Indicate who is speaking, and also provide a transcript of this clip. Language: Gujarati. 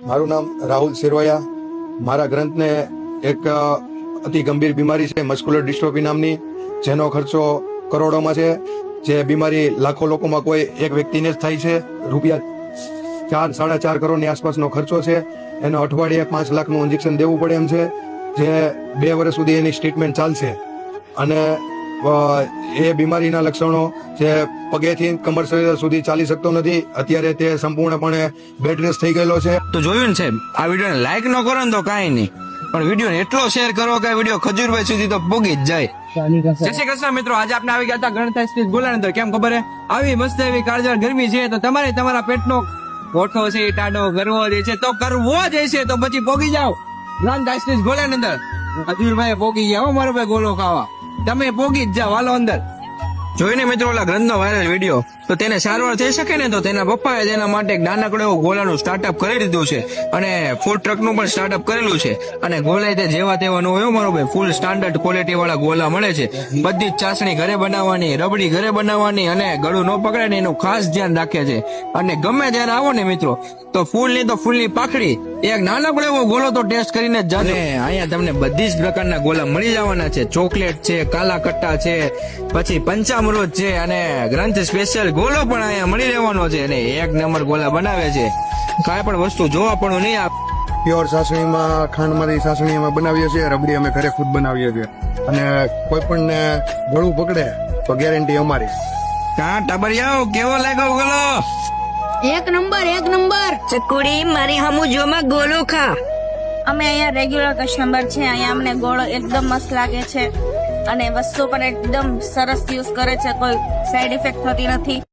Speaker 1: મારું નામ રાહુલ સિરવાયા. મારા ગ્રંથને એક અતિ ગંભીર બીમારી છે મસ્ક્યુલર ડિસ્ટ્રોફી નામની, જેનો ખર્ચો કરોડોમાં છે. જે બીમારી લાખો લોકોમાં કોઈ એક વ્યક્તિને જ થાય છે. રૂપિયા 4-4.5 કરોડની આસપાસનો ખર્ચો છે. એનો અઠવાડિયે 5 લાખનું ઇન્જેક્શન દેવું પડે એમ છે, જે 2 વર્ષ સુધી એની ટ્રીટમેન્ટ ચાલશે. અને એ બીમારીના લક્ષણો જે પગેથી કમર સુધી ચાલી શકતો નથી. અત્યારે તે સંપૂર્ણપણે બેડ રેસ્ટ થઈ ગયેલો છે.
Speaker 2: તો જોયું ને સાહેબ, આ વિડીયોને લાઈક ન કરો ને તો કાંઈ નહીં, પણ વિડીયોને એટલો શેર કરો કે આ વિડીયો ખજૂરભાઈ સુધી તો પોગી જ જાય. જય શ્રી કૃષ્ણ મિત્રો, આજે આપણે આવી ગયા હતા ગણેશ ગોલાની અંદર. કેમ ખબર હે, આવી મસ્ત એવી કાળઝાળ ગરમી છે તો તમારે તમારા પેટનો ગોઠો છે, ટાઢો કરવો જે છે તો કરવો જ છે. તો પછી પોગી જાઓ ગણેશ ગોલાની અંદર. ખજૂરભાઈ પોગી ગયા હો મારો ભાઈ ગોલો ખાવા. તમે પોગી જ જાઓ, હાલો અંદર. જોઈને મિત્રો ઓલા ગ્રંથનો વાયરલ વિડીયો, તો તેને સારવાર થઈ શકે ને તો તેના પપ્પાએ તેના માટે એક નાનકડું એવું ગોલાનું સ્ટાર્ટઅપ કરી દીધું છે, અને ફૂડ ટ્રકનું પણ સ્ટાર્ટઅપ કરેલું છે. અને ગોલાય તે જેવા તેવાનું હોય મારો ભાઈ, ફૂલ સ્ટાન્ડર્ડ ક્વોલિટી વાળા ગોલા મળે છે. બધી જ ચાસણી ઘરે બનાવવાની, રબડી ઘરે બનાવવાની, અને ગળું ન પકડે ને એનું ખાસ ધ્યાન રાખે છે. અને ગમે ત્યારે આવો ને મિત્રો તો ફૂલની તો ફૂલની પાખડી એક નાનકડો એવો ગોલો તો ટેસ્ટ કરીને જ જાજો. અહીંયા તમને બધી જ પ્રકારના ગોલા મળી જવાના છે. ચોકલેટ છે, કાલા કટ્ટા છે, પછી પંચામૃત છે, અને ગ્રંથ સ્પેશિયલ ગોલો પણ અહીંયા મળી રહેવાનો છે. અને એક નંબર ગોલા બનાવે છે, કાંઈ પણ વસ્તુ જોવા પણ નહીં.
Speaker 1: પ્યોર સાસણીમાં, ખાંડમાંથી સાસણી અમે બનાવીએ છીએ. રબડી અમે ઘરે ખુદ બનાવીએ છીએ. અને કોઈ પણ ને ગળું પકડે તો ગેરંટી અમારી.
Speaker 2: કાં ટાબરિયાઓ, કેવો લાગ્યો ગોલો?
Speaker 3: એક નંબર.
Speaker 4: ચકુડી મારી હમુ જોમાં ગોલો ખા.
Speaker 3: અમે અહીંયા રેગ્યુલર કસ્ટમર છે. અહીંયા અમને ગોળો એકદમ મસ્ત લાગે છે, અને વસ્તુ પણ એકદમ સરસ યુઝ કરે છે. કોઈ સાઈડ ઇફેક્ટ થતી નથી.